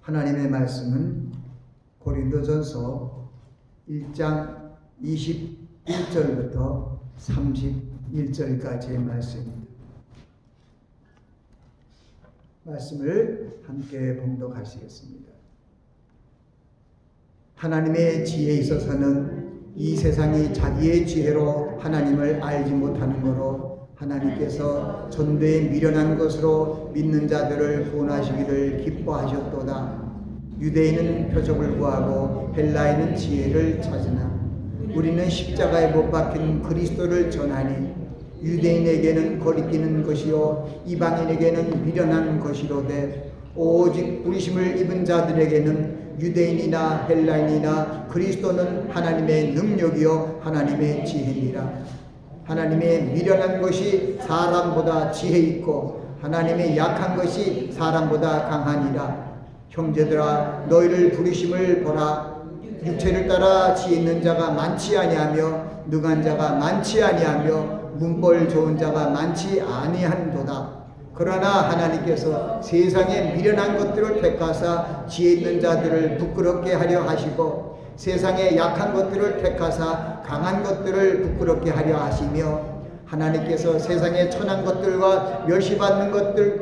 하나님의 말씀은 고린도전서 1장 21절부터 31절까지의 말씀입니다. 말씀을 함께 봉독하시겠습니다. 하나님의 지혜에 있어서는 이 세상이 자기의 지혜로 하나님을 알지 못하는 거로 하나님께서 전도에 미련한 것으로 믿는 자들을 구원하시기를 기뻐하셨도다. 유대인은 표적을 구하고 헬라인은 지혜를 찾으나 우리는 십자가에 못 박힌 그리스도를 전하니 유대인에게는 거리끼는 것이요 이방인에게는 미련한 것이로되 오직 부르심을 입은 자들에게는 유대인이나 헬라인이나 그리스도는 하나님의 능력이요 하나님의 지혜니라. 하나님의 미련한 것이 사람보다 지혜 있고 하나님의 약한 것이 사람보다 강하니라. 형제들아 너희를 부르심을 보라. 육체를 따라 지혜 있는 자가 많지 아니하며 능한 자가 많지 아니하며 문벌 좋은 자가 많지 아니한도다. 그러나 하나님께서 세상에 미련한 것들을 택하사 지혜 있는 자들을 부끄럽게 하려 하시고 세상에 약한 것들을 택하사 강한 것들을 부끄럽게 하려 하시며 하나님께서 세상에 천한 것들과 멸시받는 것들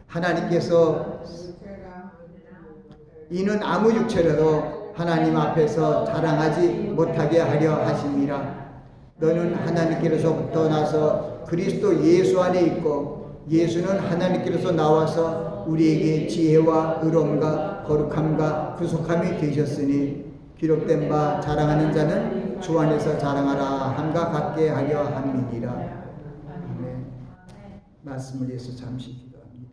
하나님께서 이는 아무 육체라도 하나님 앞에서 자랑하지 못하게 하려 하심이라. 너는 하나님께로부터 나서 그리스도 예수 안에 있고 예수는 하나님께로서 나와서 우리에게 지혜와 의로움과 거룩함과 구속함이 되셨으니 기록된 바 자랑하는 자는 주 안에서 자랑하라 함과 같게 하려 함이니라. 아멘. 말씀을 위해서 잠시 기도합니다.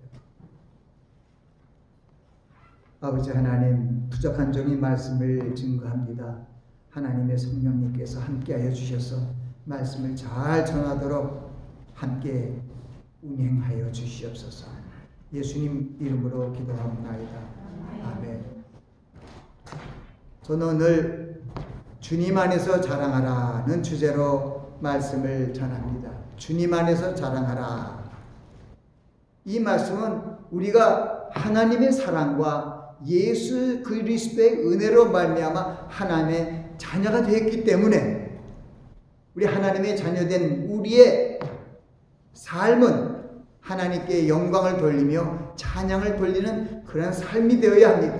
아버지 하나님, 부족한 종이 말씀을 증거합니다. 하나님의 성령님께서 함께하여 주셔서 말씀을 잘 전하도록 함께 운행하여 주시옵소서. 예수님 이름으로 기도합나이다. 아멘. 저는 오늘 주님 안에서 자랑하라는 주제로 말씀을 전합니다. 주님 안에서 자랑하라. 이 말씀은 우리가 하나님의 사랑과 예수 그리스도의 은혜로 말미암아 하나님의 자녀가 되었기 때문에 우리 하나님의 자녀된 우리의 삶은 하나님께 영광을 돌리며 찬양을 돌리는 그런 삶이 되어야 합니다.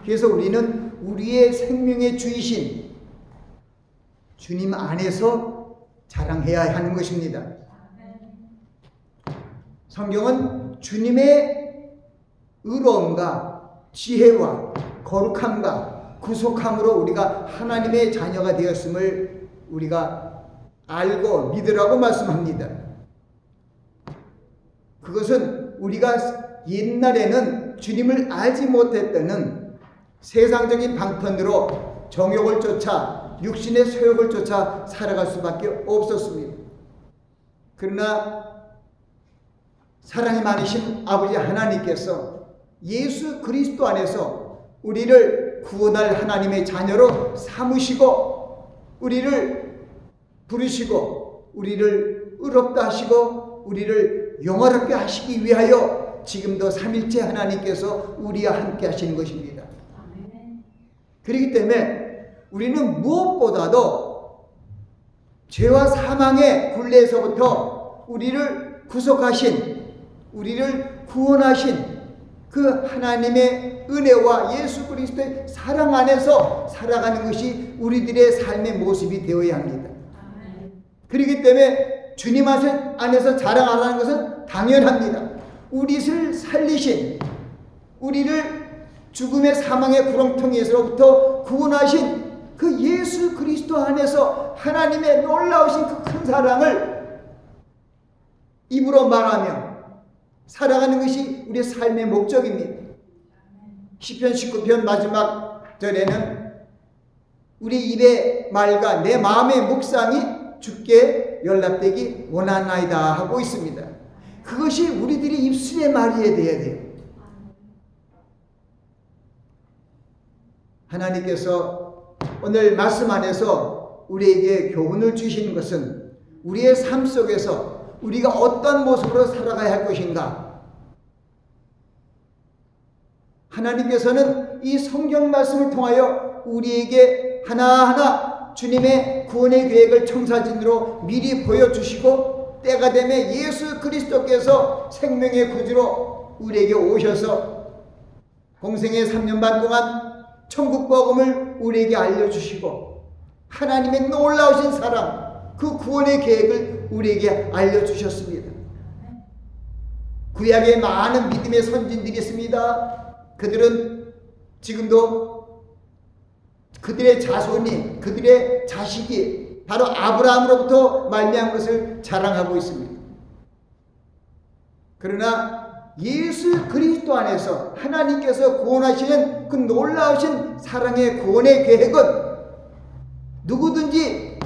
그래서 우리는 우리의 생명의 주이신 주님 안에서 자랑해야 하는 것입니다. 성경은 주님의 의로움과 지혜와 거룩함과 구속함으로 우리가 하나님의 자녀가 되었음을 우리가 알고 믿으라고 말씀합니다. 그것은 우리가 옛날에는 주님을 알지 못했다는 세상적인 방편으로 정욕을 쫓아 육신의 소욕을 쫓아 살아갈 수밖에 없었습니다. 그러나 사랑이 많으신 아버지 하나님께서 예수 그리스도 안에서 우리를 구원할 하나님의 자녀로 삼으시고 우리를 부르시고 우리를 의롭다 하시고 우리를 영화롭게 하시기 위하여 지금도 삼일째 하나님께서 우리와 함께 하시는 것입니다. 그렇기 때문에 우리는 무엇보다도 죄와 사망의 굴레에서부터 우리를 구속하신 우리를 구원하신 그 하나님의 은혜와 예수 그리스도의 사랑 안에서 살아가는 것이 우리들의 삶의 모습이 되어야 합니다. 그렇기 때문에 주님 안에서 자랑하라는 것은 당연합니다. 우리를 살리신 우리를 죽음의 사망의 구렁텅이에서부터 구원하신 그 예수 그리스도 안에서 하나님의 놀라우신 그 큰 사랑을 입으로 말하며 살아가는 것이 우리의 삶의 목적입니다. 시편 19편 마지막 절에는 우리 입의 말과 내 마음의 묵상이 주께 연락되기 원하나이다 하고 있습니다. 그것이 우리들이 입술의 말이 되어야 돼요. 하나님께서 오늘 말씀 안에서 우리에게 교훈을 주시는 것은 우리의 삶 속에서 우리가 어떤 모습으로 살아가야 할 것인가? 하나님께서는 이 성경 말씀을 통하여 우리에게 하나하나 주님의 구원의 계획을 청사진으로 미리 보여주시고, 때가 되면 예수 그리스도께서 생명의 구주로 우리에게 오셔서 공생의 3년 반 동안 천국 복음을 우리에게 알려주시고, 하나님의 놀라우신 사랑, 그 구원의 계획을 우리에게 알려주셨습니다. 구약에 많은 믿음의 선진들이 있습니다. 그들은 지금도 그들의 자손이, 그들의 자식이 바로 아브라함으로부터 말미암은 것을 자랑하고 있습니다. 그러나 예수 그리스도 안에서 하나님께서 구원하시는 그 놀라우신 사랑의 구원의 계획은 누구든지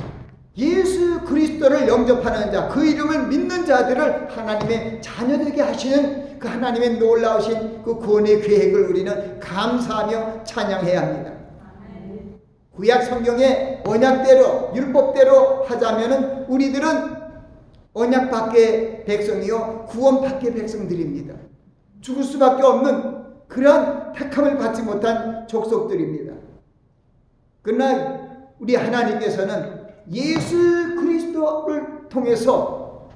예수 그리스도를 영접하는 자, 그 이름을 믿는 자들을 하나님의 자녀되게 하시는 그 하나님의 놀라우신 그 구원의 계획을 우리는 감사하며 찬양해야 합니다. 구약 성경의 언약대로, 율법대로 하자면은 우리들은 언약 밖의 백성이요 구원 밖의 백성들입니다. 죽을 수밖에 없는 그러한 택함을 받지 못한 족속들입니다. 그러나 우리 하나님께서는 예수 그리스도를 통해서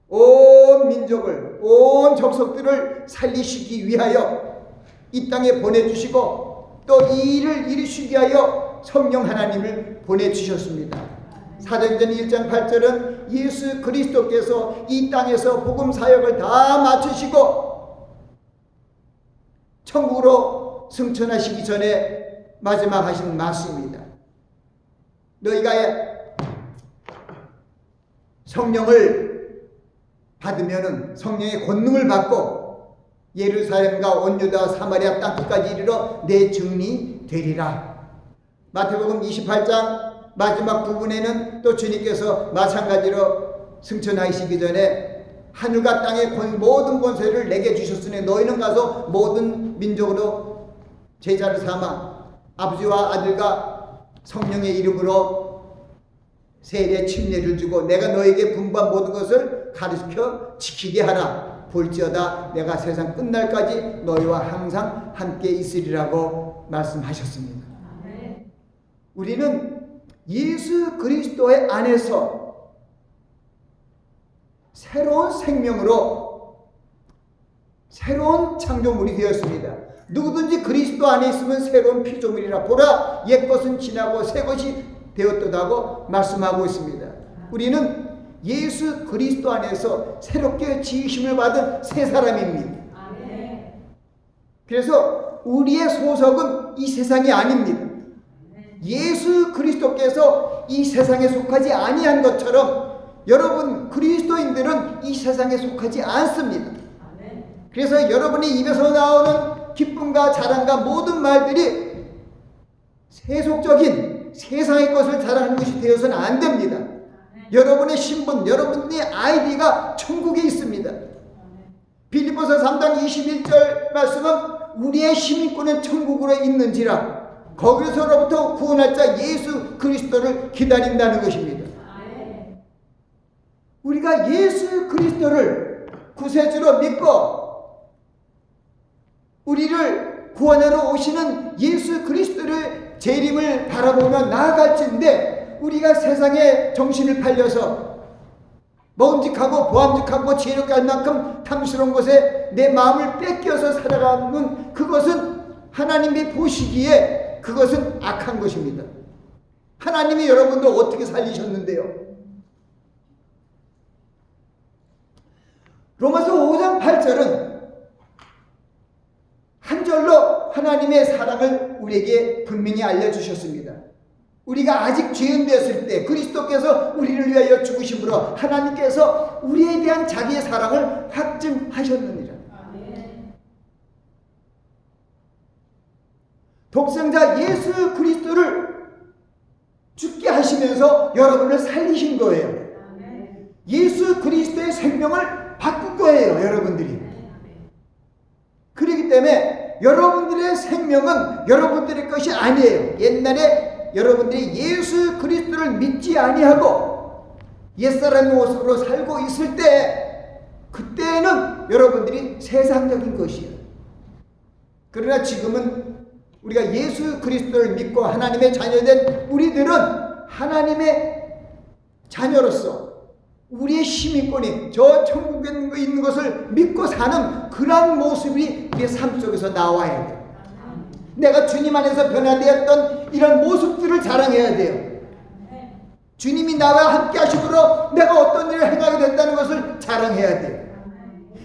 온 민족을, 온 족속들을 살리시기 위하여 이 땅에 보내주시고, 또 이 일을 이루시기 위하여 성령 하나님을 보내주셨습니다. 사도행전 1장 8절은 예수 그리스도께서 이 땅에서 복음 사역을 다 마치시고 천국으로 승천하시기 전에 마지막 하신 말씀입니다. 너희가 성령을 받으면은, 성령의 권능을 받고 예루살렘과 온 유다 사마리아 땅끝까지 이르러 내 증인이 되리라. 마태복음 28장 마지막 부분에는 또 주님께서 마찬가지로 승천하시기 전에 하늘과 땅의 모든 권세를 내게 주셨으니 너희는 가서 모든 민족으로 제자를 삼아 아버지와 아들과 성령의 이름으로 세례 침례를 주고 내가 너에게 분부한 모든 것을 가르쳐 지키게 하라. 볼지어다 내가 세상 끝날까지 너희와 항상 함께 있으리라고 말씀하셨습니다. 우리는 예수 그리스도의 안에서 새로운 생명으로 새로운 창조물이 되었습니다. 누구든지 그리스도 안에 있으면 새로운 피조물이라. 보라 옛것은 지나고 새것이 되었도다고 말씀하고 있습니다. 우리는 예수 그리스도 안에서 새롭게 지으심을 받은 새 사람입니다. 그래서 우리의 소속은 이 세상이 아닙니다. 예수 그리스도께서 이 세상에 속하지 아니한 것처럼 여러분 그리스도인들은 이 세상에 속하지 않습니다. 그래서 여러분의 입에서 나오는 기쁨과 자랑과 모든 말들이 세속적인 세상의 것을 자랑하는 것이 되어서는 안 됩니다. 여러분의 신분, 여러분의 아이디가 천국에 있습니다. 빌립보서 3장 21절 말씀은 우리의 시민권은 천국으로 있는지라. 거기서로부터 구원할 자 예수 그리스도를 기다린다는 것입니다. 우리가 예수 그리스도를 구세주로 믿고 우리를 구원하러 오시는 예수 그리스도를 재림을 바라보며 나아갈진데, 우리가 세상에 정신을 팔려서 먹음직하고 보암직하고 지혜롭게 할 만큼 탐스러운 것에 내 마음을 뺏겨서 살아가는 그것은 하나님이 보시기에 그것은 악한 것입니다. 하나님이 여러분들 어떻게 살리셨는데요? 로마서 5장 8절은 한 절로 하나님의 사랑을 우리에게 분명히 알려주셨습니다. 우리가 아직 죄인 되었을 때 그리스도께서 우리를 위하여 죽으심으로 하나님께서 우리에 대한 자기의 사랑을 확증하셨느니라. 독생자 예수 그리스도를 죽게 하시면서 여러분을 살리신 거예요. 예수 그리스도의 생명을 바꾼 거예요, 여러분들이. 그렇기 때문에 여러분들의 생명은 여러분들의 것이 아니에요. 옛날에 여러분들이 예수 그리스도를 믿지 아니하고 옛사람의 모습으로 살고 있을 때, 그때는 여러분들이 세상적인 것이에요. 그러나 지금은 우리가 예수 그리스도를 믿고 하나님의 자녀된 우리들은 하나님의 자녀로서 우리의 시민권이 저 천국에 있는 것을 믿고 사는 그런 모습이 우리의 삶 속에서 나와야 돼요. 내가 주님 안에서 변화되었던 이런 모습들을 자랑해야 돼요. 주님이 나와 함께 하심으로 내가 어떤 일을 행하게 됐다는 것을 자랑해야 돼요.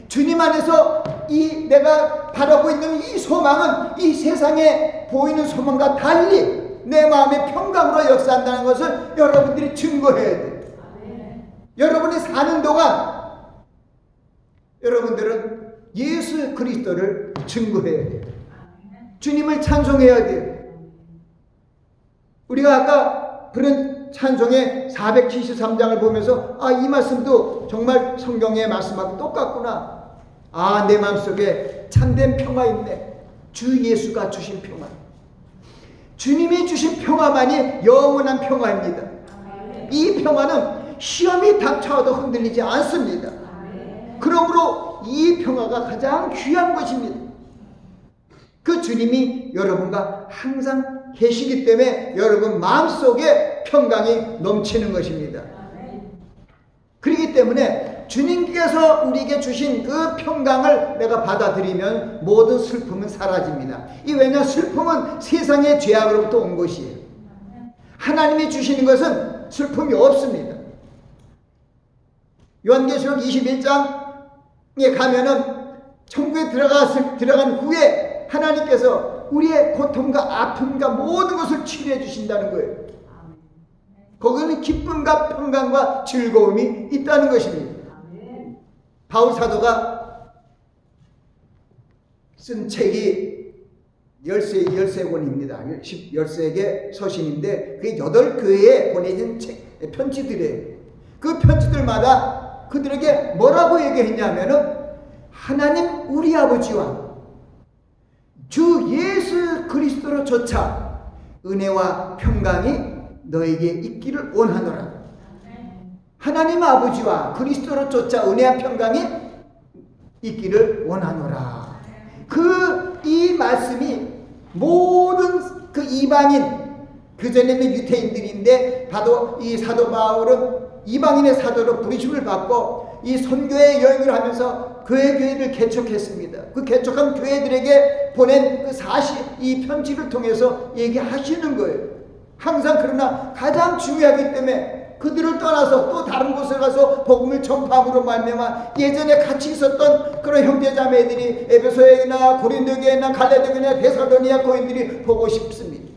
주님 안에서 이 내가 바라고 있는 이 소망은 이 세상에 보이는 소망과 달리 내 마음의 평강으로 역사한다는 것을 여러분들이 증거해야 돼요. 여러분이 사는 동안 여러분들은 예수 그리스도를 증거해야 돼요. 주님을 찬송해야 돼요. 우리가 아까 그런 찬송의 473장을 보면서 이 말씀도 정말 성경의 말씀하고 똑같구나. 내 마음속에 참된 평화 있네. 주 예수가 주신 평화. 주님이 주신 평화만이 영원한 평화입니다. 이 평화는 시험이 닥쳐와도 흔들리지 않습니다. 그러므로 이 평화가 가장 귀한 것입니다. 그 주님이 여러분과 항상 계시기 때문에 여러분 마음속에 평강이 넘치는 것입니다. 그렇기 때문에 주님께서 우리에게 주신 그 평강을 내가 받아들이면 모든 슬픔은 사라집니다. 왜냐하면 슬픔은 세상의 죄악으로부터 온 것이에요. 하나님이 주시는 것은 슬픔이 없습니다. 요한계시록 21장에 가면은 천국에 들어간 후에 하나님께서 우리의 고통과 아픔과 모든 것을 치료해 주신다는 거예요. 거기는 기쁨과 평강과 즐거움이 있다는 것입니다. 바울 사도가 쓴 책이 13권입니다. 13개 서신인데 그게 8교회에 보내진 편지들이에요. 그 편지들마다 그들에게 뭐라고 얘기했냐면은 하나님 우리 아버지와 주 예수 그리스도로 조차 은혜와 평강이 너에게 있기를 원하노라. 하나님 아버지와 그리스도로 쫓아 은혜와 평강이 있기를 원하노라. 이 말씀이 모든 그 이방인, 그전에는 유태인들인데 바로 이 사도 바울은 이방인의 사도로 부르심을 받고 이 선교의 여행을 하면서 그의 교회를 개척했습니다. 그 개척한 교회들에게 보낸 이 편지를 통해서 얘기하시는 거예요. 항상 그러나 가장 중요하기 때문에 그들을 떠나서 또 다른 곳에 가서 복음을 전파함으로 말미암아 예전에 같이 있었던 그런 형제자매들이 에베소에나 고린도교회나 갈라디아교회나 데살로니가 교인들이 보고 싶습니다.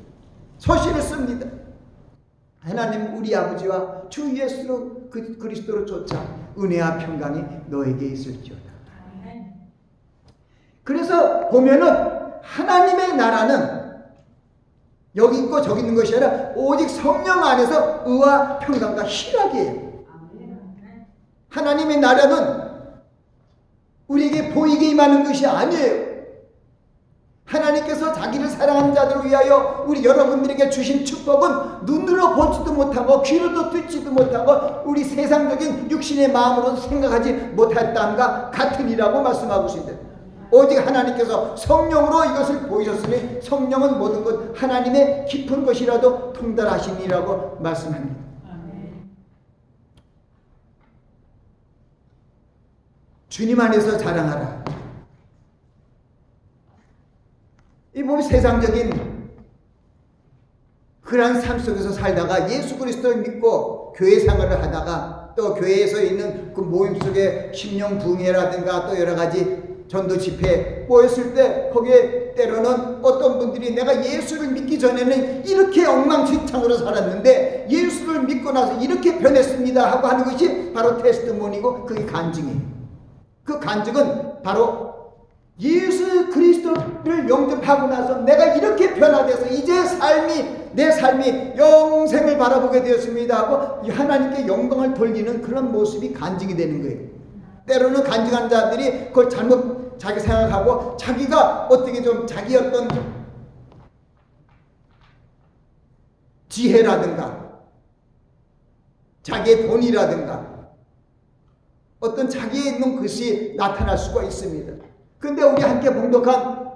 서신을 씁니다. 하나님 우리 아버지와 주 예수 그리스도로 쫓아 은혜와 평강이 너에게 있을지어다. 그래서 보면은 하나님의 나라는 여기 있고 저기 있는 것이 아니라 오직 성령 안에서 의와 평강과 희락이에요. 하나님의 나라는 우리에게 보이게 임하는 것이 아니에요. 하나님께서 자기를 사랑하는 자들을 위하여 우리 여러분들에게 주신 축복은 눈으로 보지도 못하고 귀로도 듣지도 못하고 우리 세상적인 육신의 마음으로 생각하지 못했다함과 같으니라고 말씀하고 있습니다. 오직 하나님께서 성령으로 이것을 보이셨으니 성령은 모든 것 하나님의 깊은 것이라도 통달하시니라고 말씀합니다. 주님 안에서 자랑하라. 이 몸이 세상적인 그러한 삶 속에서 살다가 예수 그리스도를 믿고 교회 생활을 하다가 또 교회에서 있는 그 모임 속에 심령 부흥회라든가 또 여러 가지 전도 집회 모였을 때 거기에 때로는 어떤 분들이 내가 예수를 믿기 전에는 이렇게 엉망진창으로 살았는데 예수를 믿고 나서 이렇게 변했습니다 하고 하는 것이 바로 테스트모니고 그게 간증이에요. 그 간증은 바로 예수 그리스도를 영접하고 나서 내가 이렇게 변화돼서 이제 내 삶이 영생을 바라보게 되었습니다 하고 하나님께 영광을 돌리는 그런 모습이 간증이 되는 거예요. 때로는 간증한 자들이 그걸 잘못 자기 생각하고 자기가 어떻게 좀 자기 어떤 지혜라든가 자기의 돈이라든가 어떤 자기에 있는 것이 나타날 수가 있습니다. 근데 우리 함께 봉독한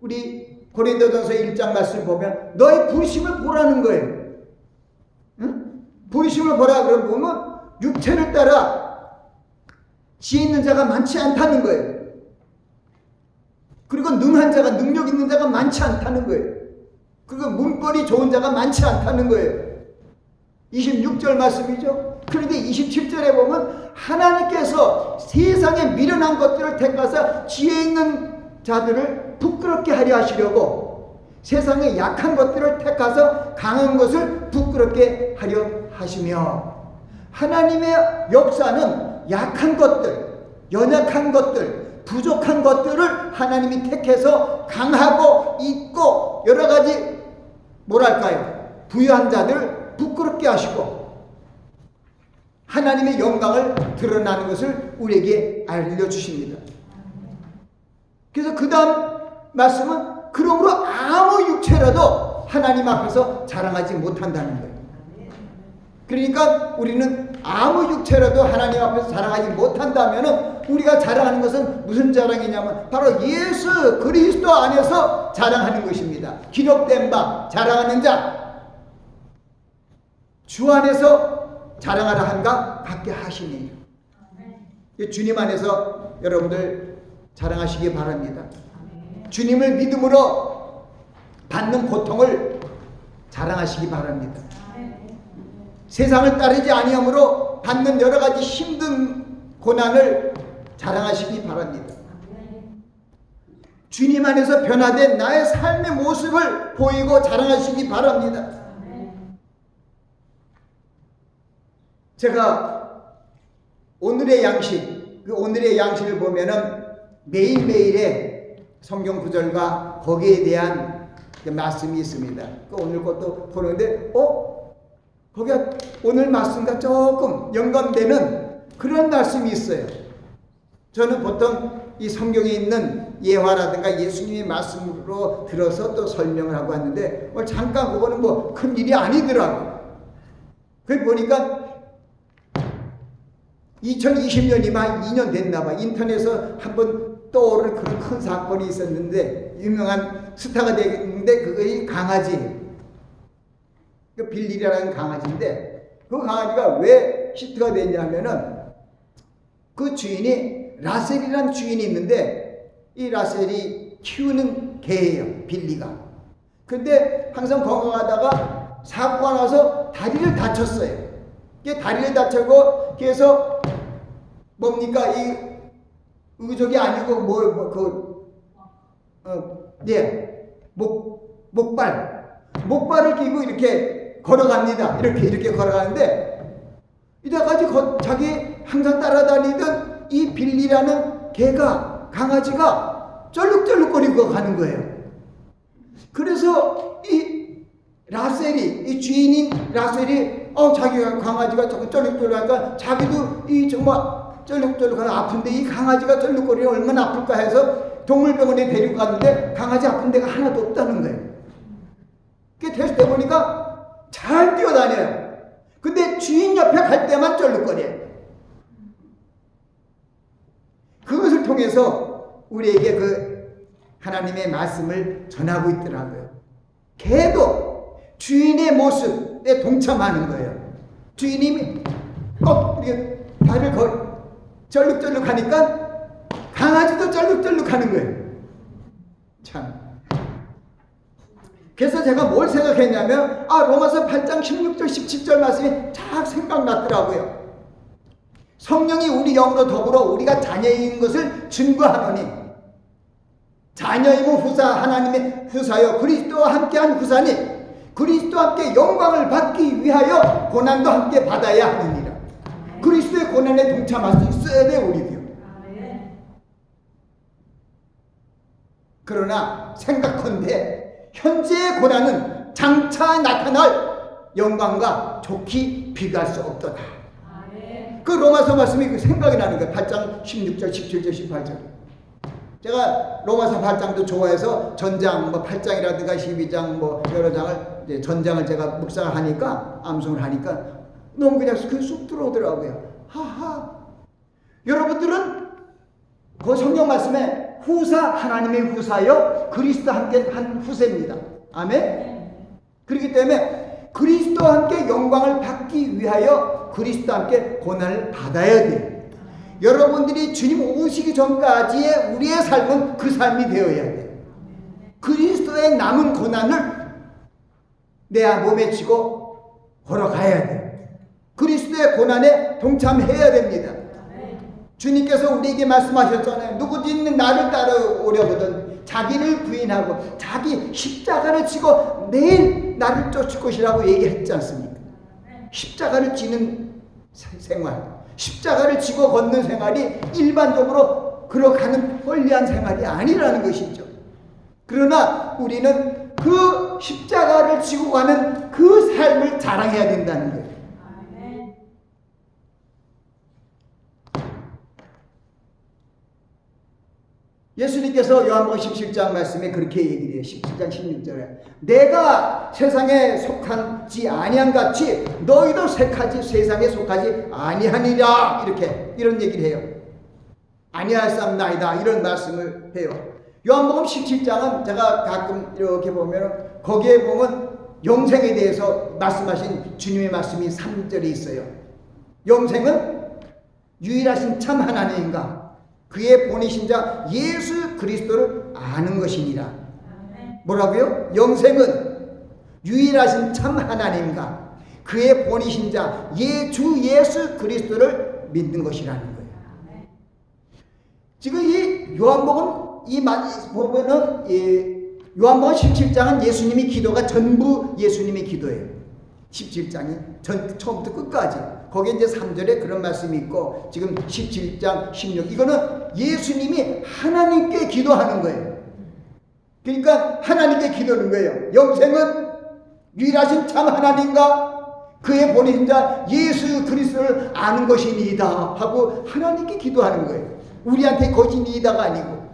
우리 고린도전서 1장 말씀을 보면 너의 부르심을 보라는 거예요. 응? 부르심을 보라 그러면 육체를 따라 지혜 있는 자가 많지 않다는 거예요. 그리고 능한 자가, 능력 있는 자가 많지 않다는 거예요. 그리고 문벌이 좋은 자가 많지 않다는 거예요. 26절 말씀이죠. 그런데 27절에 보면 하나님께서 세상에 미련한 것들을 택하사 지혜 있는 자들을 부끄럽게 하려 하시려고 세상에 약한 것들을 택하사 강한 것을 부끄럽게 하려 하시며, 하나님의 역사는 약한 것들, 연약한 것들, 부족한 것들을 하나님이 택해서 강하고 있고 여러 가지 부유한 자들을 부끄럽게 하시고 하나님의 영광을 드러나는 것을 우리에게 알려주십니다. 그래서 그 다음 말씀은 그러므로 아무 육체라도 하나님 앞에서 자랑하지 못한다는 거예요. 그러니까 우리는 아무 육체라도 하나님 앞에서 자랑하지 못한다면 우리가 자랑하는 것은 무슨 자랑이냐면 바로 예수 그리스도 안에서 자랑하는 것입니다. 기록된 바 자랑하는 자, 주 안에서 자랑하라 한가 같게 하시니 주님 안에서 여러분들 자랑하시기 바랍니다. 주님을 믿음으로 받는 고통을 자랑하시기 바랍니다. 세상을 따르지 아니함으로 받는 여러 가지 힘든 고난을 자랑하시기 바랍니다. 주님 안에서 변화된 나의 삶의 모습을 보이고 자랑하시기 바랍니다. 제가 오늘의 양식, 그 오늘의 양식을 보면은 매일매일의 성경 구절과 거기에 대한 말씀이 있습니다. 오늘 것도 보는데, 거기가 오늘 말씀과 조금 연관되는 그런 말씀이 있어요. 저는 보통 이 성경에 있는 예화라든가 예수님의 말씀으로 들어서 또 설명을 하고 왔는데, 잠깐 그거는 뭐 큰 일이 아니더라고요. 그 보니까 2020년이면 한 2년 됐나봐. 인터넷에서 한번 떠오른 그런 큰 사건이 있었는데, 유명한 스타가 됐는데, 그것이 강아지. 그 빌리라는 강아지인데, 그 강아지가 왜 히트가 됐냐면은, 그 주인이, 라셀이라는 주인이 있는데, 이 라셀이 키우는 개예요, 빌리가. 근데 항상 건강하다가 사고가 나서 다리를 다쳤어요. 다리를 다치고, 그래서 뭡니까? 이 의족이 아니고 목발을 끼고 이렇게 걸어갑니다. 이렇게 걸어가는데 이때까지 자기 항상 따라다니던 이 빌리라는 강아지가 쩔룩쩔룩거리고 가는 거예요. 그래서 이 주인인 라셀이 자기가 강아지가 자꾸 쩔룩쩔룩하니까 자기도 정말 쩔룩쩔룩하고 아픈데 이 강아지가 쩔룩거리면 얼마나 아플까 해서 동물병원에 데리고 갔는데 강아지 아픈 데가 하나도 없다는 거예요. 그게 됐을 때 보니까 잘 뛰어다녀요. 근데 주인 옆에 갈 때만 쩔룩거려요. 그것을 통해서 우리에게 그 하나님의 말씀을 전하고 있더라고요. 개도 주인의 모습에 동참하는 거예요. 주인이 꼭 이렇게 다리를 쩔룩쩔룩 하니까 강아지도 쩔룩쩔룩 하는 거예요. 참. 그래서 제가 뭘 생각했냐면, 로마서 8장 16절 17절 말씀이 쫙 생각났더라고요. 성령이 우리 영으로 더불어 우리가 자녀인 것을 증거하노니, 자녀이면 후사, 하나님의 후사요 그리스도와 함께한 후사니 그리스도와 함께 영광을 받기 위하여 고난도 함께 받아야 하느니라. 그리스도의 고난에 동참할 수 있어야 돼, 우리도요. 그러나 생각컨대 현재의 고난은 장차 나타날 영광과 좋게 비교할 수 없도다. 그 로마서 말씀이 생각이 나는 거예요. 8장 16절 17절 18절. 제가 로마서 8장도 좋아해서 전장 8장이라든가 12장 여러 장을 전장을 제가 묵상을 하니까 암송을 하니까 너무 그냥 쑥 들어오더라고요. 하하. 여러분들은 그 성경 말씀에 하나님의 후사여 그리스도와 함께 한 후세입니다. 아멘. 그렇기 때문에 그리스도와 함께 영광을 받기 위하여 그리스도와 함께 고난을 받아야 돼요. 여러분들이 주님 오시기 전까지의 우리의 삶은 그 삶이 되어야 돼요. 그리스도의 남은 고난을 내 몸에 지고 걸어가야 돼요. 그리스도의 고난에 동참해야 됩니다. 주님께서 우리에게 말씀하셨잖아요. 누구든지 나를 따라오려거든 자기를 부인하고 자기 십자가를 지고 내일 나를 쫓을 것이라고 얘기했지 않습니까? 십자가를 지는 생활, 십자가를 지고 걷는 생활이 일반적으로 그렇게는 편리한 생활이 아니라는 것이죠. 그러나 우리는 그 십자가를 지고 가는 그 삶을 자랑해야 된다는 거예요. 예수님께서 요한복음 17장 말씀에 그렇게 얘기를 해요. 17장 16절에 내가 세상에 속하지 아니한 같이 너희도 세상에 속하지 아니하니라 이런 얘기를 해요. 아니할 사람나이다 이런 말씀을 해요. 요한복음 17장은 제가 가끔 이렇게 보면 거기에 보면 영생에 대해서 말씀하신 주님의 말씀이 3절에 있어요. 영생은 유일하신 참 하나님인가 그의 본이신 자 예수 그리스도를 아는 것이니라. 뭐라고요? 영생은 유일하신 참 하나님과 그의 본이신 자 주 예수 그리스도를 믿는 것이라는 거예요. 지금 이 요한복음 보면은 요한복음 17장은 예수님의 기도가 전부 예수님의 기도예요. 17장이 처음부터 끝까지. 거기에 이제 3절에 그런 말씀이 있고 지금 17장 16 이거는 예수님이 하나님께 기도하는 거예요. 그러니까 하나님께 기도하는 거예요. 영생은 유일하신 참 하나님과 그의 보내신 자 예수 그리스도를 아는 것이니이다 하고 하나님께 기도하는 거예요. 우리한테 거짓이다가 아니고.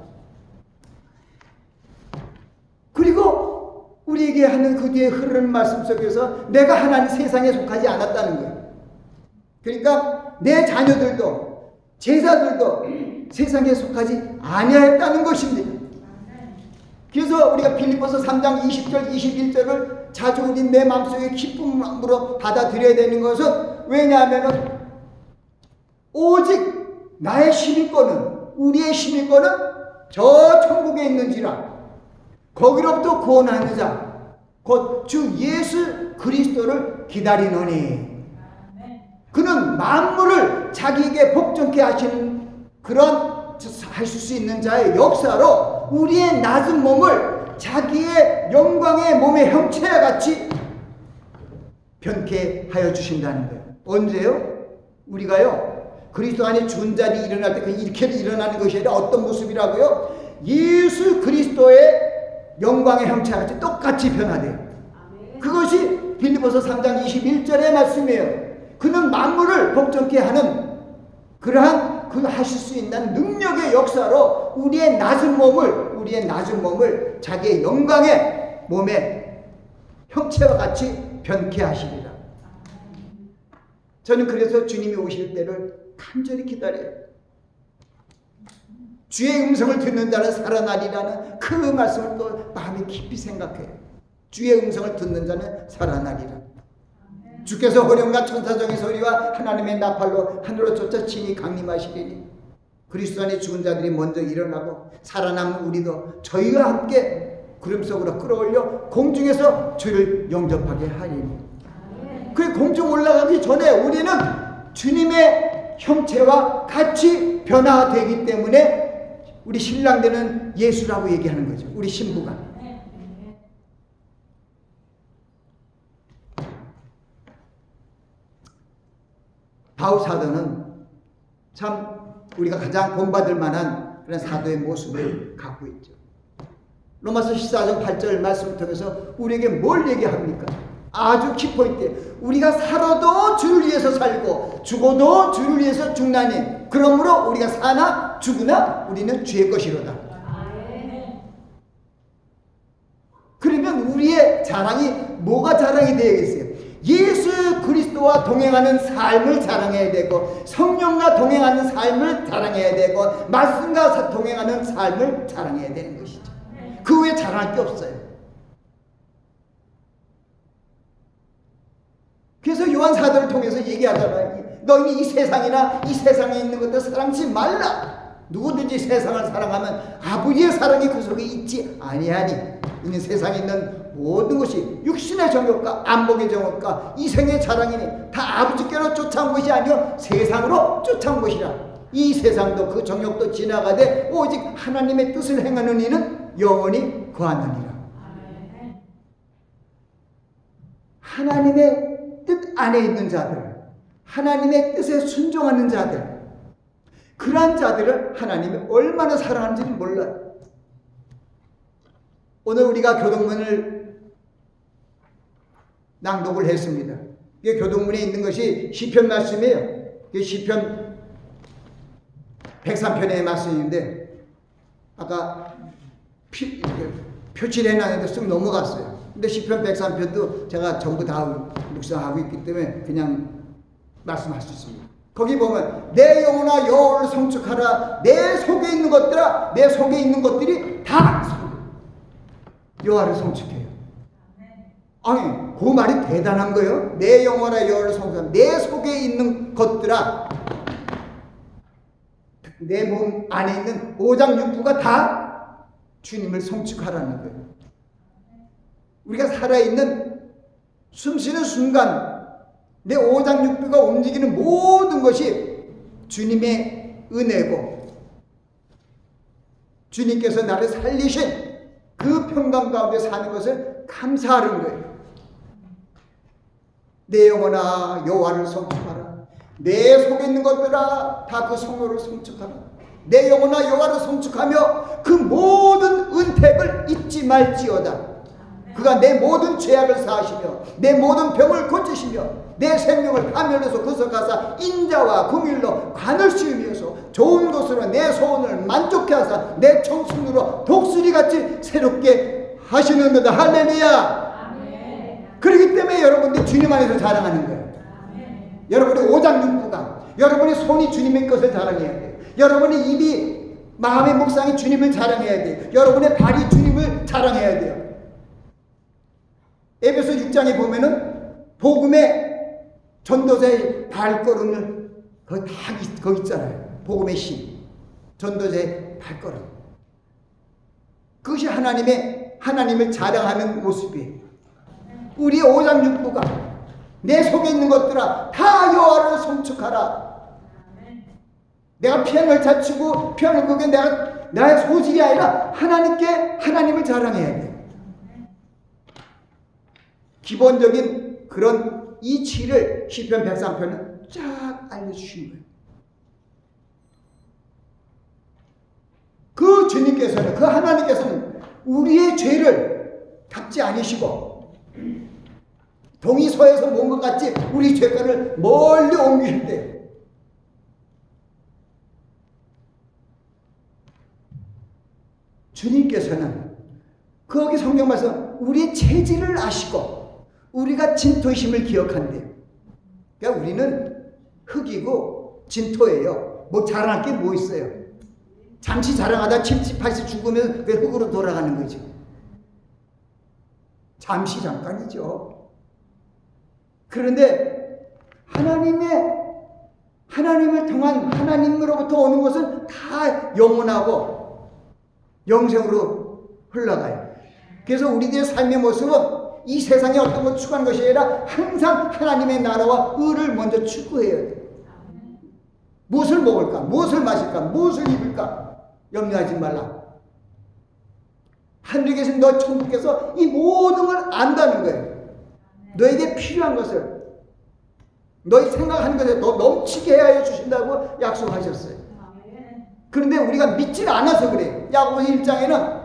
그리고 우리에게 하는 그 뒤에 흐르는 말씀 속에서 내가 하나님 세상에 속하지 않았다는 거예요. 그러니까 내 자녀들도 제자들도 세상에 속하지 아니하였다는 것입니다. 그래서 우리가 빌립보서 3장 20절 21절을 자주 우리 내 마음속에 기쁨으로 받아들여야 되는 것은 왜냐하면 오직 나의 시민권은 우리의 시민권은 저 천국에 있는지라 거기로부터 구원하는 자 곧 주 예수 그리스도를 기다리노니 그는 만물을 자기에게 복종케 하시는 그런 하실 수 있는 자의 역사로 우리의 낮은 몸을 자기의 영광의 몸의 형체와 같이 변케 하여 주신다는 거예요. 언제요? 우리가요 그리스도 안에 죽은 자들이 일어날 때 이렇게 일어나는 것이 아니라 어떤 모습이라고요? 예수 그리스도의 영광의 형체와 같이 똑같이 변화돼요. 그것이 빌립보서 3장 21절의 말씀이에요. 그는 만물을 복종케 하는 그러한 그 하실 수 있는 능력의 역사로 우리의 낮은 몸을 자기의 영광의 몸의 형체와 같이 변케 하시리라. 저는 그래서 주님이 오실 때를 간절히 기다려요. 주의 음성을 듣는 자는 살아나리라는 그 말씀을 또 마음에 깊이 생각해요. 주의 음성을 듣는 자는 살아나리라. 주께서 호령과 천사장의 소리와 하나님의 나팔로 하늘로 쫓아 친히 강림하시리니 그리스도 안에 죽은 자들이 먼저 일어나고 살아남은 우리도 저희와 함께 구름 속으로 끌어올려 공중에서 주를 영접하게 하리니 그 공중 올라가기 전에 우리는 주님의 형체와 같이 변화되기 때문에 우리 신랑 되는 예수라고 얘기하는 거죠. 우리 신부가. 바울 사도는 참 우리가 가장 본받을 만한 그런 사도의 모습을 갖고 있죠. 로마서 14장 8절 말씀을 통해서 우리에게 뭘 얘기합니까? 아주 키포인트. 우리가 살아도 주를 위해서 살고 죽어도 주를 위해서 죽나니 그러므로 우리가 사나 죽으나 우리는 주의 것이로다. 그러면 우리의 자랑이 뭐가 자랑이 되겠어요? 예수 그리스도와 동행하는 삶을 자랑해야 되고, 성령과 동행하는 삶을 자랑해야 되고, 말씀과 동행하는 삶을 자랑해야 되는 것이죠. 그 외에 자랑할 게 없어요. 그래서 요한 사도를 통해서 얘기하잖아요. 너희는 이 세상이나 이 세상에 있는 것들 사랑치 말라. 누구든지 세상을 사랑하면 아버지의 사랑이 그 속에 있지 아니하니. 이는 세상에 있는 모든 것이 육신의 정욕과 안목의 정욕과 이생의 자랑이니 다 아버지께로 쫓아온 것이 아니요 세상으로 쫓아온 것이라. 이 세상도 그 정욕도 지나가되 오직 하나님의 뜻을 행하는 이는 영원히 거하느니라. 하나님의 뜻 안에 있는 자들, 하나님의 뜻에 순종하는 자들, 그러한 자들을 하나님이 얼마나 사랑하는지는 몰라요. 오늘 우리가 교동문을 낭독을 했습니다. 이게 교동문에 있는 것이 시편 말씀이에요. 이게 시편 103편의 말씀인데 아까 표치를 해놨는데 쓱 넘어갔어요. 근데 시편 103편도 제가 전부 다 묵상하고 있기 때문에 그냥 말씀할 수 있습니다. 거기 보면 내 영혼아 여호와를 성축하라. 내 속에 있는 것들아, 내 속에 있는 것들이 다 여호와를 성축해요. 아니 그 말이 대단한 거예요. 내 영혼아 여호와를 성축하라. 내 속에 있는 것들아, 내 몸 안에 있는 오장육부가 다 주님을 성축하라는 거예요. 우리가 살아있는 숨쉬는 순간 내 오장육부가 움직이는 모든 것이 주님의 은혜고, 주님께서 나를 살리신 그 평강 가운데 사는 것을 감사하는 거예요. 내 영혼아 여호와를 성축하라. 내 속에 있는 것들아 다 그 성호를 성축하라. 내 영혼아 여호와를 성축하며 그 모든 은택을 잊지 말지어다. 그가 내 모든 죄악을 사하시며 내 모든 병을 고치시며 내 생명을 파멸해서 구속하사 인자와 긍휼로 관을 씌우면서 좋은 것으로 내 소원을 만족케 하사 내 청순으로 독수리같이 새롭게 하시는도다. 할렐루야. 그렇기 때문에 여러분들이 주님 안에서 자랑하는 거예요. 여러분의 오장육부가, 여러분의 손이 주님의 것을 자랑해야 돼요. 여러분의 입이, 마음의 묵상이 주님을 자랑해야 돼요. 여러분의 발이 주님을 자랑해야 돼요. 에베소 6장에 보면은 복음의 전도자의 발걸음을 거기 있잖아요. 복음의 신, 전도자의 발걸음. 그것이 하나님을 자랑하는 모습이에요. 우리의 오장육부가, 내 속에 있는 것들아 다 여호와를 성축하라. 내가 피아노를 잘 치고 피아노 그게 나의 소질이 아니라 하나님을 자랑해야 돼. 기본적인 그런 이치를 시편 103편은 쫙 알려주신 거예요. 그 주님께서는, 그 하나님께서는 우리의 죄를 닦지 않으시고 동이서에서 모은 것 같이 우리 죄가를 멀리 옮기신대요. 주님께서는 거기 성경 말씀 우리의 체질을 아시고 우리가 진토이심을 기억한대요. 그러니까 우리는 흙이고 진토예요. 뭐 자랑할 게 뭐 있어요? 잠시 자랑하다 70, 80 죽으면 그 흙으로 돌아가는 거죠. 잠시 잠깐이죠. 그런데 하나님을 통한 하나님으로부터 오는 것은 다 영원하고 영생으로 흘러가요. 그래서 우리들의 삶의 모습은 이 세상에 어떤 걸 추구하는 것이 아니라 항상 하나님의 나라와 의를 먼저 추구해야 돼요. 무엇을 먹을까? 무엇을 마실까? 무엇을 입을까? 염려하지 말라. 하늘에 계신 너 천국께서 이 모든 걸 안다는 거예요. 너에게 필요한 것을, 너희 생각하는 것에 너 넘치게 하여 주신다고 약속하셨어요. 그런데 우리가 믿지 않아서 그래요. 야고보서 1장에는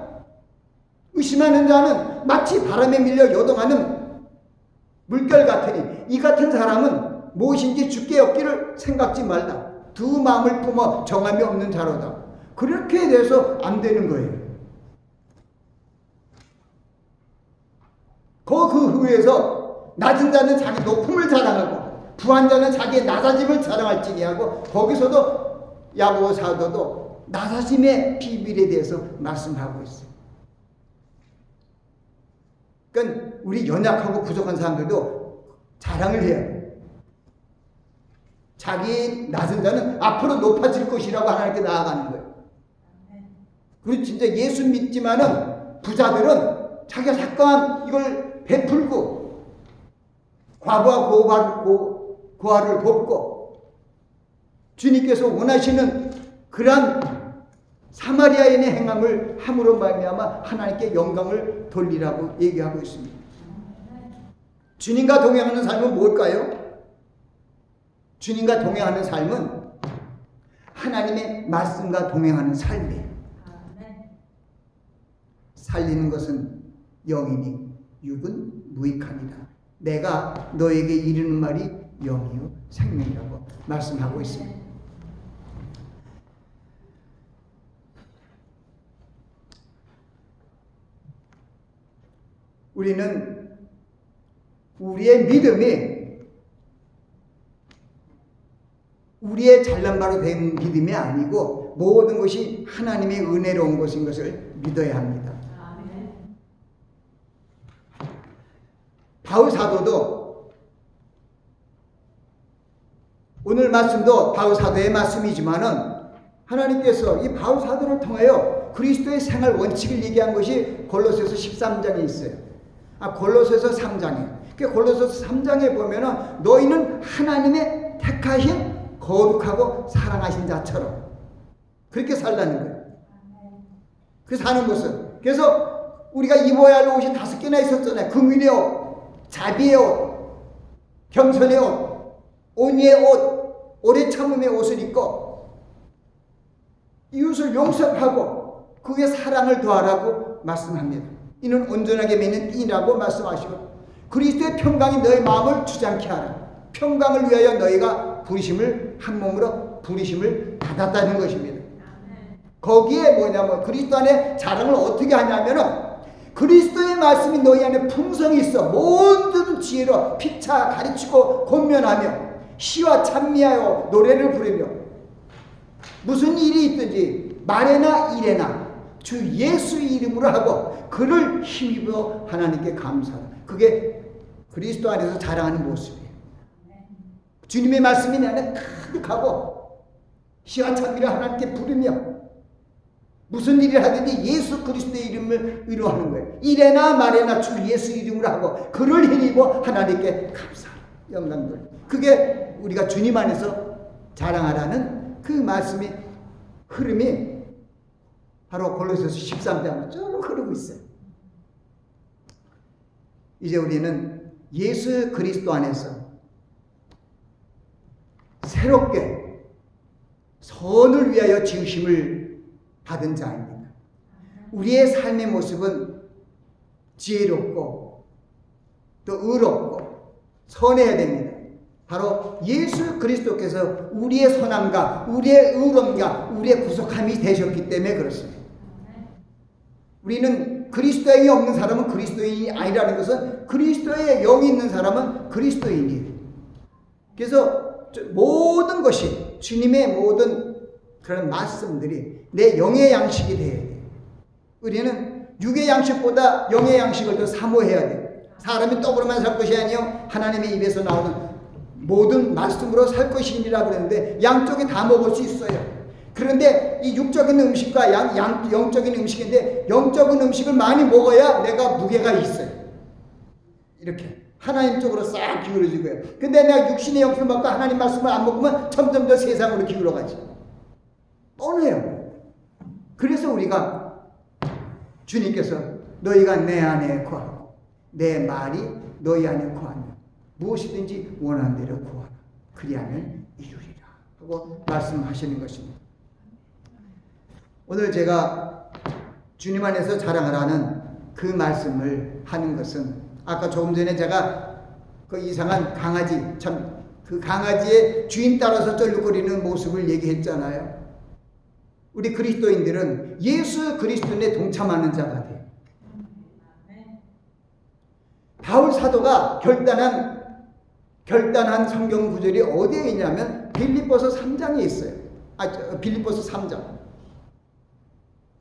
의심하는 자는 마치 바람에 밀려 요동하는 물결 같으니 이 같은 사람은 무엇인지 주께 얻기를 생각지 말라. 두 마음을 품어 정함이 없는 자로다. 그렇게 돼서 안 되는 거예요. 그 후에서 낮은 자는 자기 높음을 자랑하고 부한 자는 자기의 낮아짐을 자랑할지니 하고, 거기서도 야고보 사도도 낮아짐의 비밀에 대해서 말씀하고 있어요. 그러니까 우리 연약하고 부족한 사람들도 자랑을 해야 돼요. 자기 낮은 자는 앞으로 높아질 것이라고 하나님께 나아가는 거예요. 그리고 진짜 예수 믿지만은 부자들은 자기가 잠깐 이걸 베풀고 과부와 고아를 돕고 주님께서 원하시는 그러한 사마리아인의 행함을 함으로 말미암아 하나님께 영광을 돌리라고 얘기하고 있습니다. 주님과 동행하는 삶은 뭘까요? 주님과 동행하는 삶은 하나님의 말씀과 동행하는 삶이에요. 살리는 것은 영이니 육은 무익하니라. 내가 너에게 이르는 말이 영이요 생명이라고 말씀하고 있습니다. 우리는 우리의 믿음이 우리의 잘난 바로 된 믿음이 아니고 모든 것이 하나님의 은혜로운 것인 것을 믿어야 합니다. 바울 사도도 오늘 말씀도 바울 사도의 말씀이지만은 하나님께서 이 바울 사도를 통하여 그리스도의 생활 원칙을 얘기한 것이 골로새서 13장에 있어요. 골로새서 3장에. 골로새서 3장에 보면은 너희는 하나님의 택하신 거룩하고 사랑하신 자처럼 그렇게 살라는 거예요. 그 사는 것은. 그래서 우리가 입어야 할 옷이 5개나 있었잖아요. 긍휼의 옷, 자비의 옷, 겸손의 옷, 온유의 옷, 오래 참음의 옷을 입고 이웃을 용서하고 그의 사랑을 더하라고 말씀합니다. 이는 온전하게 맺는 띠라고 말씀하시고, 그리스도의 평강이 너의 마음을 주장케 하라. 평강을 위하여 너희가 부르심을 한 몸으로 부르심을 받았다는 것입니다. 거기에 뭐냐면 그리스도 안에 자랑을 어떻게 하냐면은 그리스도의 말씀이 너희 안에 풍성히 있어 모든 지혜로 피차 가르치고 권면하며 시와 찬미하여 노래를 부르며 무슨 일이 있든지 말에나 일에나 주 예수 이름으로 하고 그를 힘입어 하나님께 감사하라. 그게 그리스도 안에서 자랑하는 모습이에요. 주님의 말씀이 내 안에 가득하고 시와 찬미를 하나님께 부르며 무슨 일을 하든지 예수 그리스도의 이름을 의로하는 거예요. 일에나 말에나 주 예수 이름으로 하고 그를 힘입어 하나님께 감사하라. 영광 돌려. 그게 우리가 주님 안에서 자랑하라는 그 말씀의 흐름이 바로 골로새서 13장으로 쭉 흐르고 있어요. 이제 우리는 예수 그리스도 안에서 새롭게 선을 위하여 지으심을 받은 자입니다. 우리의 삶의 모습은 지혜롭고 또 의롭고 선해야 됩니다. 바로 예수 그리스도께서 우리의 선함과 우리의 의로움과 우리의 구속함이 되셨기 때문에 그렇습니다. 우리는 그리스도의 영이 없는 사람은 그리스도인이 아니라는 것은 그리스도의 영이 있는 사람은 그리스도인이에요. 그래서 모든 것이 주님의 모든 그런 말씀들이 내 영의 양식이 되어야 돼요. 우리는 육의 양식보다 영의 양식을 더 사모해야 돼요. 사람이 떡으로만 살 것이 아니요 하나님의 입에서 나오는 모든 말씀으로 살 것이니라 그랬는데 양쪽이 다 먹을 수 있어요. 그런데 이 육적인 음식과 영적인 음식인데 영적인 음식을 많이 먹어야 내가 무게가 있어요. 이렇게 하나님 쪽으로 싹 기울어지고요. 근데 내가 육신의 영식을 먹고 하나님 말씀을 안 먹으면 점점 더 세상으로 기울어가지. 뻔해요. 그래서 우리가 주님께서 너희가 내 안에 거하고 내 말이 너희 안에 거하면 무엇이든지 원하는 대로 구하라. 그리하면 이루리라 하고 말씀하시는 것입니다. 오늘 제가 주님 안에서 자랑하라는 그 말씀을 하는 것은 아까 조금 전에 제가 그 이상한 강아지, 참 그 강아지의 주인 따라서 쩔룩거리는 모습을 얘기했잖아요. 우리 그리스도인들은 예수 그리스도에 동참하는 자가 돼요. 바울 사도가 결단한 성경 구절이 어디에 있냐면 빌립보서 3장에 있어요. 빌립보서 3장.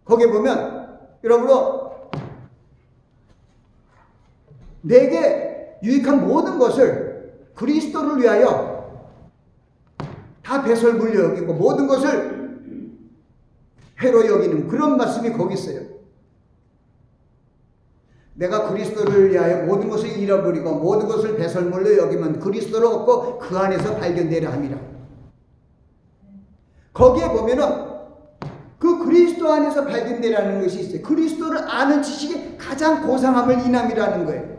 거기에 보면 여러분, 내게 유익한 모든 것을 그리스도를 위하여 다 배설물로 여기고 모든 것을 해로 여기는 그런 말씀이 거기 있어요. 내가 그리스도를 위하여 모든 것을 잃어버리고 모든 것을 배설물로 여기면 그리스도를 얻고 그 안에서 발견되려 함이라. 거기에 보면은 그 그리스도 안에서 발견되라는 것이 있어요. 그리스도를 아는 지식이 가장 고상함을 인함이라는 거예요.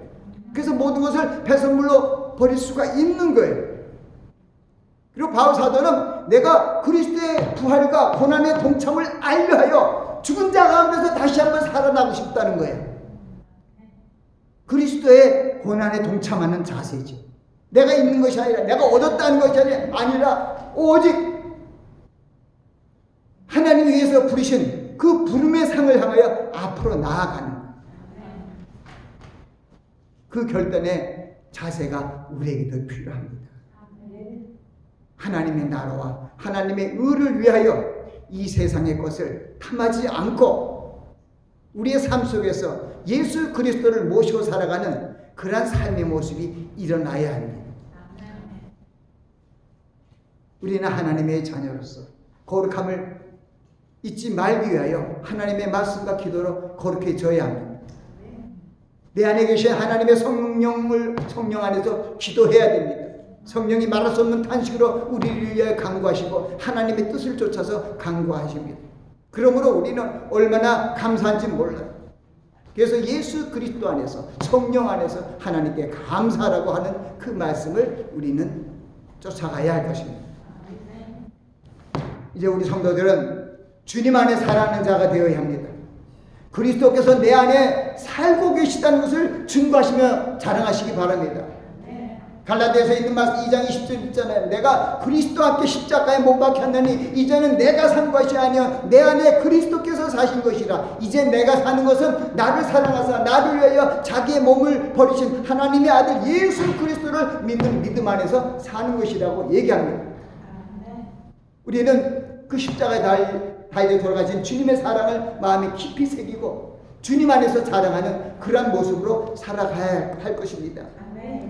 그래서 모든 것을 배설물로 버릴 수가 있는 거예요. 그리고 바울 사도는 내가 그리스도의 부활과 고난의 동참을 알려하여 죽은 자 가운데서 다시 한번 살아나고 싶다는 거예요. 그리스도의 고난에 동참하는 자세죠. 내가 있는 것이 아니라 내가 얻었다는 것이 아니라 오직 하나님 위해서 부르신 그 부름의 상을 향하여 앞으로 나아가는 그 결단의 자세가 우리에게도 필요합니다. 하나님의 나라와 하나님의 의를 위하여 이 세상의 것을 탐하지 않고 우리의 삶 속에서 예수 그리스도를 모시고 살아가는 그러한 삶의 모습이 일어나야 합니다. 우리는 하나님의 자녀로서 거룩함을 잊지 말기 위하여 하나님의 말씀과 기도로 거룩해져야 합니다. 내 안에 계신 하나님의 성령 안에서 기도해야 됩니다. 성령이 말할 수 없는 탄식으로 우리를 위하여 간구하시고 하나님의 뜻을 쫓아서 간구하십니다. 그러므로 우리는 얼마나 감사한지 몰라요. 그래서 예수 그리스도 안에서 성령 안에서 하나님께 감사라고 하는 그 말씀을 우리는 쫓아가야 할 것입니다. 이제 우리 성도들은 주님 안에 살아가는 자가 되어야 합니다. 그리스도께서 내 안에 살고 계시다는 것을 증거하시며 자랑하시기 바랍니다. 갈라디아서 있는 말씀 2장 20절 있잖아요. 내가 그리스도와 함께 십자가에 못 박혔느니 이제는 내가 산 것이 아니여 내 안에 그리스도께서 사신 것이라. 이제 내가 사는 것은 나를 사랑하사 나를 위하여 자기의 몸을 버리신 하나님의 아들 예수 그리스도를 믿는 믿음 안에서 사는 것이라고 얘기합니다. 우리는 그 십자가에 달려 돌아가신 주님의 사랑을 마음에 깊이 새기고 주님 안에서 자랑하는 그러한 모습으로 살아가야 할 것입니다.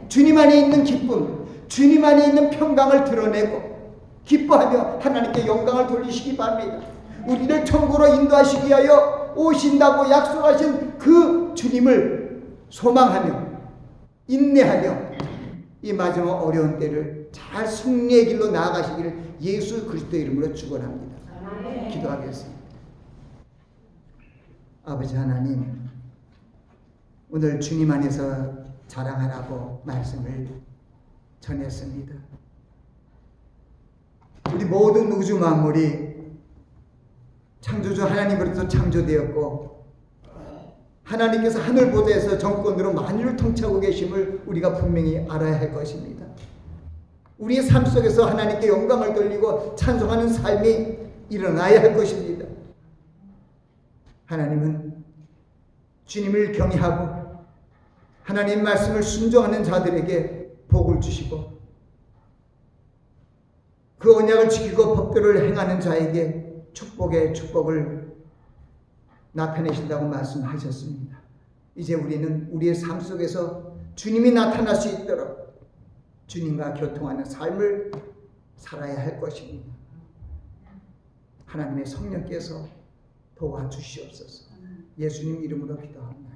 주님 안에 있는 기쁨, 주님 안에 있는 평강을 드러내고 기뻐하며 하나님께 영광을 돌리시기 바랍니다. 우리를 천국으로 인도하시기 위하여 오신다고 약속하신 그 주님을 소망하며 인내하며 이 마지막 어려운 때를 잘 승리의 길로 나아가시기를 예수 그리스도의 이름으로 축원합니다. 기도하겠습니다. 아버지 하나님, 오늘 주님 안에서 자랑하라고 말씀을 전했습니다. 우리 모든 우주 만물이 창조주 하나님으로부터 창조되었고 하나님께서 하늘 보좌에서 정권으로 만유를 통치하고 계심을 우리가 분명히 알아야 할 것입니다. 우리의 삶 속에서 하나님께 영광을 돌리고 찬송하는 삶이 일어나야 할 것입니다. 하나님은 주님을 경외하고 하나님 말씀을 순종하는 자들에게 복을 주시고 그 언약을 지키고 법도를 행하는 자에게 축복의 축복을 나타내신다고 말씀하셨습니다. 이제 우리는 우리의 삶 속에서 주님이 나타날 수 있도록 주님과 교통하는 삶을 살아야 할 것입니다. 하나님의 성령께서 도와주시옵소서. 예수님 이름으로 기도합니다.